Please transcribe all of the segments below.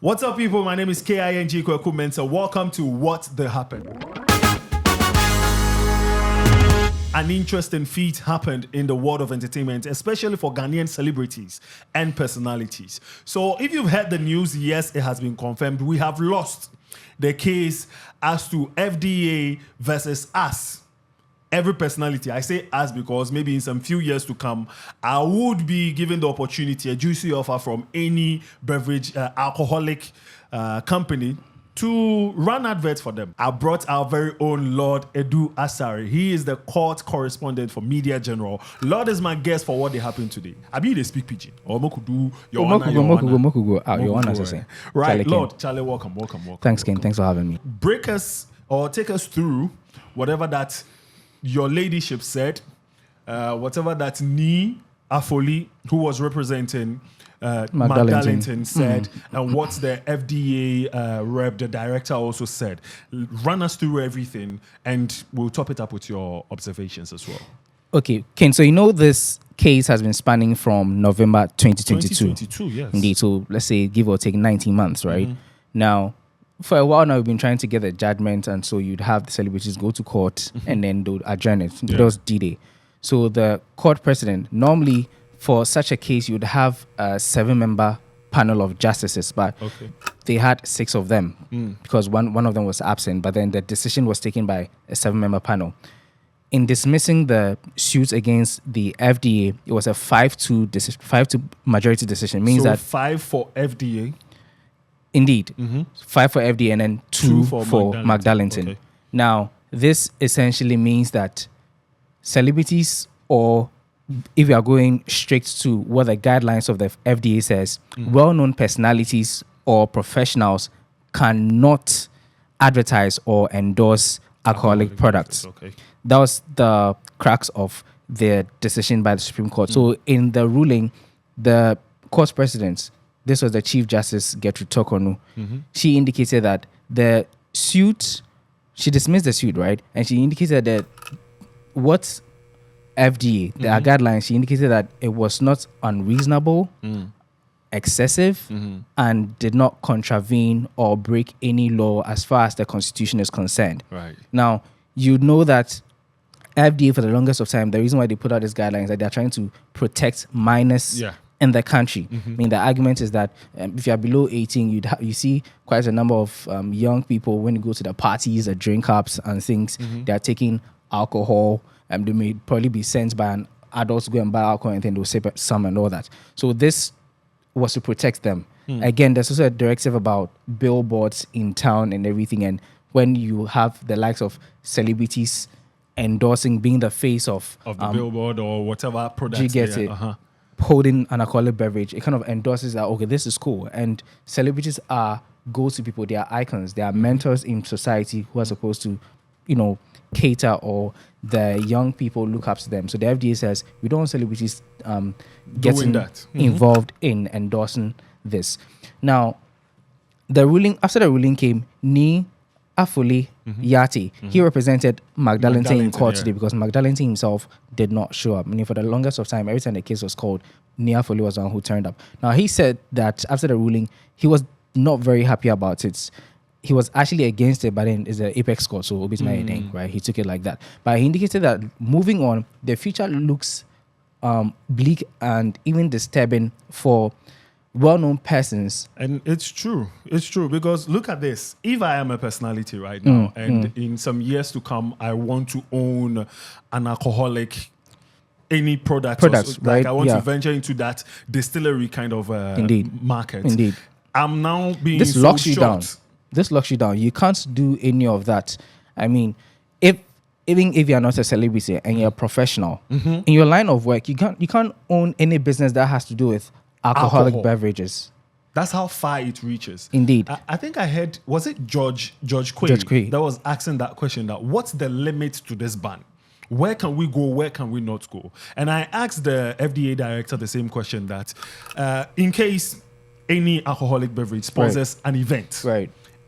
What's up, people? My name is King Kweku Mensah. Welcome to What Dey Happen. An interesting feat happened in the world of entertainment, especially for Ghanaian celebrities and personalities. So if you've heard the news, yes, it has been confirmed. We have lost the case as to FDA versus us. Every personality, I say us because maybe in some few years to come, I would be given the opportunity, a juicy offer from any beverage alcoholic company to run adverts for them. I brought our very own Lord Edu Asari. He is the court correspondent for Media General. Lord is my guest for What Dey Happen today. I be they speak pidgin. Or moku do your honor. Your honor to say. Right, Lord, Charlie, welcome. Thanks, King. Thanks for having me. Break us or take us through whatever that your ladyship said, whatever that Ni Afoli, who was representing Magdalene said, and what the FDA rep, the director, also said. Run us through everything, and we'll top it up with your observations as well. Okay, Ken, so you know this case has been spanning from November 2022. 2022, yes. Indeed, so let's say give or take 19 months, right? Now, for a while now, we've been trying to get a judgment, and so you'd have the celebrities go to court, and then they'll adjourn it. That was D-Day. So the court president, normally for such a case, you'd have a 7-member panel of justices, but they had 6 of them because one of them was absent, but then the decision was taken by a 7-member panel. In dismissing the suits against the FDA, it was a 5-2 majority decision. Means so that 5 for FDA. Indeed. 5 for FDA and then 2 for Magdalene. Okay. Now, this essentially means that celebrities, or if we are going straight to what the guidelines of the FDA says, well-known personalities or professionals cannot advertise or endorse alcoholic products. Okay. That was the crux of the decision by the Supreme Court. So in the ruling, the court's presidents, this was the Chief Justice Gertrude Tokonu. She indicated that the suit, she dismissed the suit, right? And she indicated that what FDA, their guidelines, she indicated that it was not unreasonable, excessive, and did not contravene or break any law as far as the Constitution is concerned. Right. Now, you know that FDA, for the longest of time, the reason why they put out these guidelines is that they're trying to protect minors in the country. I mean, the argument is that if you're below 18, you see quite a number of young people when you go to the parties, the drink ups and things, they're taking alcohol, and they may probably be sent by an adult to go and buy alcohol, and then they'll sip some and all that. So this was to protect them. Again, there's also a directive about billboards in town and everything, and when you have the likes of celebrities endorsing, being the face of the billboard or whatever product. You get it. Holding an alcoholic beverage, it kind of endorses that, okay, this is cool. And celebrities are go-to people. They are icons. They are mentors in society who are supposed to, cater, or the young people look up to them. So the FDA says we don't want celebrities getting involved in endorsing this. Now, after the ruling came, Ni Afoli Yati. He represented Magdalene in court today because Magdalene himself did not show up. I mean, for the longest of time, every time the case was called, Ni Afoli was the one who turned up. Now, he said that after the ruling, he was not very happy about it. He was actually against it, but then it's the apex court, so obviously, right? He took it like that. But he indicated that moving on, the future looks bleak and even disturbing for well-known persons. And it's true because look at this. If I am a personality right now and in some years to come I want to own an alcoholic any products right? I want to venture into that distillery kind of market. Indeed. I'm now being this so locks you down. shocked. This locks you down. You can't do any of that. I mean, even if you're not a celebrity and you're a professional in your line of work, you can't own any business that has to do with alcoholic beverages. That's how far it reaches. Indeed. I think I heard, was it George Quay that was asking that question, that what's the limit to this ban? Where can we go? Where can we not go? And I asked the FDA director the same question, that in case any alcoholic beverage sponsors an event,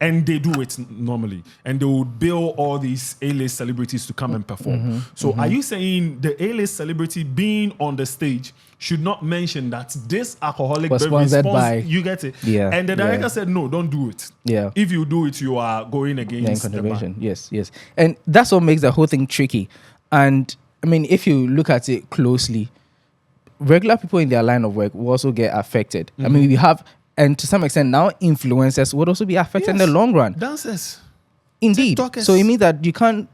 And they do it normally, and they would bill all these A-list celebrities to come and perform. So, are you saying the A-list celebrity being on the stage should not mention that this alcoholic Was beverage sponsored by- you get it? Yeah, And the director yeah. said, "No, don't do it. Yeah. If you do it, you are going against the Contravention. ban." Yes. And that's what makes the whole thing tricky. And I mean, if you look at it closely, regular people in their line of work will also get affected. I mean, we have, and to some extent now influencers would also be affected in the Yes. long run. Dancers. Indeed. TikTokers. So it means that you can't,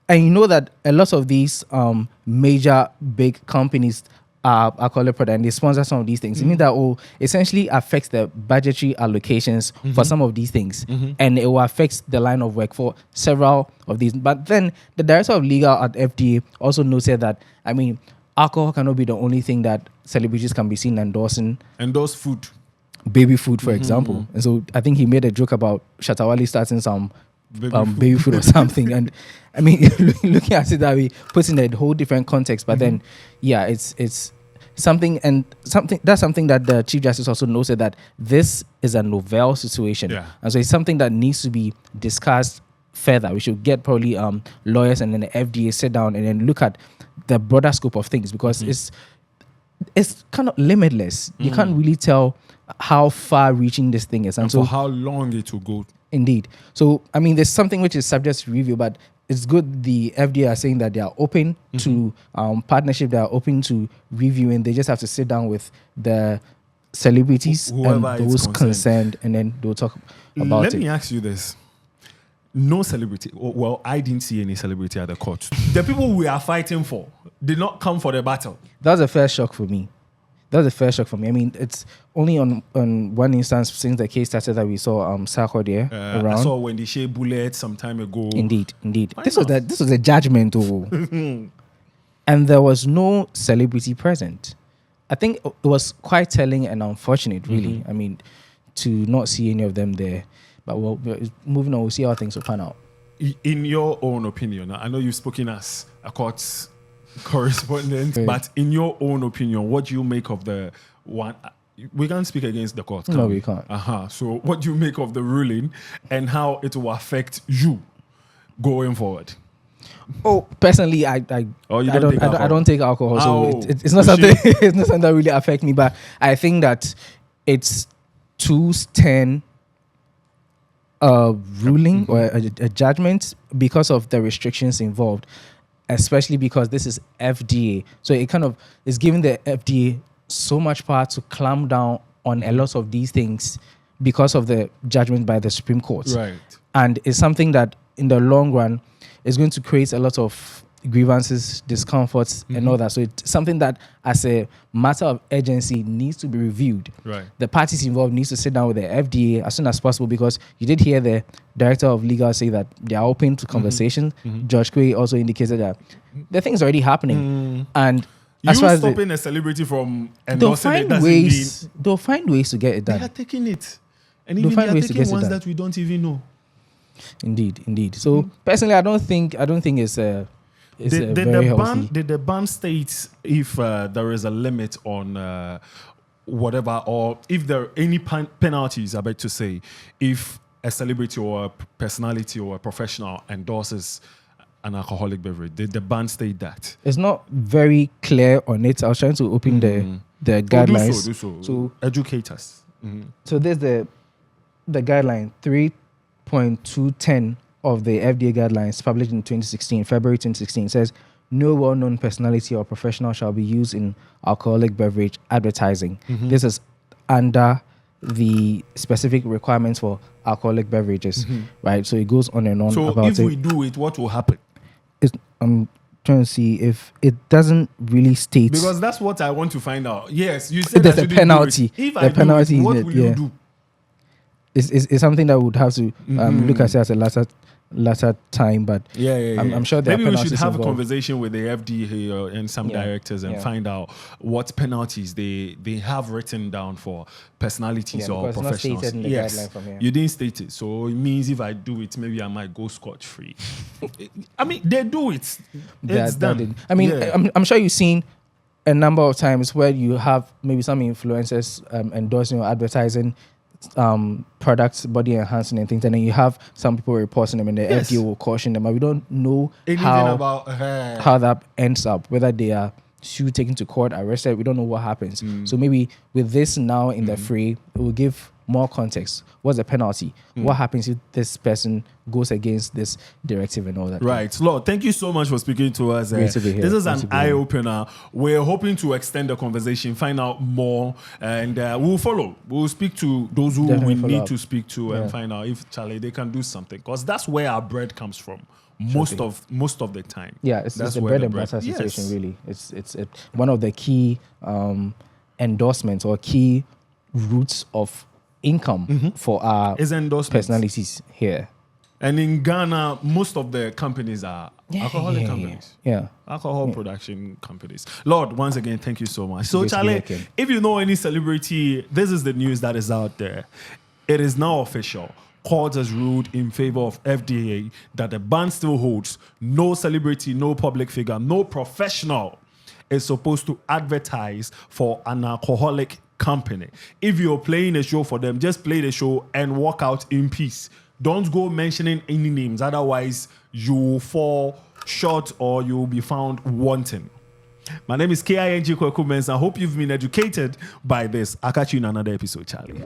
and you know that a lot of these major big companies are alcoholic product and they sponsor some of these things. It means that will essentially affects the budgetary allocations for some of these things, and it will affect the line of work for several of these. But then the director of legal at FDA also noted that, I mean, alcohol cannot be the only thing that celebrities can be seen endorsing. Endorse food. Baby food, for example. And so I think he made a joke about Shatawali starting some baby food or something. And I mean, looking at it that way, puts in a whole different context. But then, yeah, it's something, and that's something that the Chief Justice also noted, that this is a novel situation. Yeah. And so it's something that needs to be discussed further. We should get probably lawyers and then the FDA sit down and then look at the broader scope of things, because it's kind of limitless. You can't really tell how far reaching this thing is. And so for how long it will go. Indeed. So, I mean, there's something which is subject to review, but it's good the FDA are saying that they are open to partnership, they are open to reviewing. They just have to sit down with the celebrities Whoever and is those concerned. concerned, and then they'll talk about Let it. me ask you this. No celebrity. Well, I didn't see any celebrity at the court. The people we are fighting for did not come for the battle. That was a fair shock for me. I mean, it's only on one instance since the case started that we saw Sarko there I around. saw when they shared bullets some time ago. Indeed. Why This not? was a judgment, oh. And there was no celebrity present. I think it was quite telling and unfortunate, really. I mean, to not see any of them there. But moving on, we'll see how things will pan out. In your own opinion, I know you've spoken as a court correspondent, Right. but in your own opinion, what do you make of the one? We can't speak against the court. No, we can't. So, what do you make of the ruling and how it will affect you going forward? Oh, personally, I Oh, you I don't take don't I alcohol? don't take alcohol, so Oh, it's not something it's not something that really affects me. But I think that it's 210 ruling or a judgment because of the restrictions involved, especially because this is FDA. So it kind of is giving the FDA so much power to clamp down on a lot of these things because of the judgment by the Supreme Court. Right. And it's something that in the long run is going to create a lot of grievances, discomforts, and all that. So it's something that, as a matter of urgency, needs to be reviewed. Right. The parties involved needs to sit down with the FDA as soon as possible, because you did hear the director of legal say that they are open to conversation. Judge Quay also indicated that the thing's already happening, and You as far as stopping a celebrity from they'll endorsing it find doesn't ways, mean they'll find ways to get it they are done. taking it. And They'll even find they are ways to taking get it ones done. that we don't even know. Indeed. So personally, I don't think it's a very healthy. Did the ban state if there is a limit on whatever, or if there are any penalties, I beg to say, if a celebrity or a personality or a professional endorses an alcoholic beverage? Did the ban state that? It's not very clear on it. I was trying to open the guidelines. Do so. So Educate us. So there's the guideline 3.210 of the FDA guidelines published in February 2016 says no well-known personality or professional shall be used in alcoholic beverage advertising. This is under the specific requirements for alcoholic beverages, right? So it goes on and on So about if it. we do it, what will happen? I'm trying to see if it doesn't really state. Because that's what I want to find out. Yes, you said There's I a shouldn't do penalty. it. If The I do penalty it, in what it, will you yeah. do? It's something that would have to look at it as a latter time, but Yeah. I'm sure there Maybe are we should penalties have a involved. conversation with the FDA and some Yeah, directors and yeah. find out what penalties they have written down for personalities Yeah, or because it's not professionals. stated in the guideline from here. You didn't state it, so it means if I do it, maybe I might go scotch free. I mean, they do it. It's done. I mean, Yeah. I'm sure you've seen a number of times where you have maybe some influencers endorsing or advertising products, body enhancing and things, and then you have some people reporting them, and the Yes. FDA will caution them. But we don't know Anything how about how that ends up, whether they are sued, taken to court, arrested. We don't know what happens. So maybe with this now in the fray, it will give more context. What's the penalty? What happens if this person goes against this directive and all that? Right. Lord, thank you so much for speaking to us. Great to be here. This is Great an to be here. eye-opener. We're hoping to extend the conversation, find out more, and we'll follow. We'll speak to those who Definitely we follow need up. to speak to and find out if, Charlie, they can do something. Because that's where our bread comes from. Most of the time. Yeah, it's the where bread and butter Yes. situation, really. It's one of the key endorsements or key routes of income for our Is endorsements. personalities here. And in Ghana, most of the companies are alcoholic companies. Yeah. Alcohol production companies. Lord, once again, thank you so much. So, Great to be Charlie, here, Ken. if you know any celebrity, this is the news that is out there. It is now official. Court has ruled in favor of FDA that the ban still holds. No celebrity, no public figure, no professional is supposed to advertise for an alcoholic company. If you're playing a show for them, just play the show and walk out in peace. Don't go mentioning any names, otherwise you will fall short or you will be found wanting. My name is King Kwaku Mensah. I hope you've been educated by this. I'll catch you in another episode, Charlie.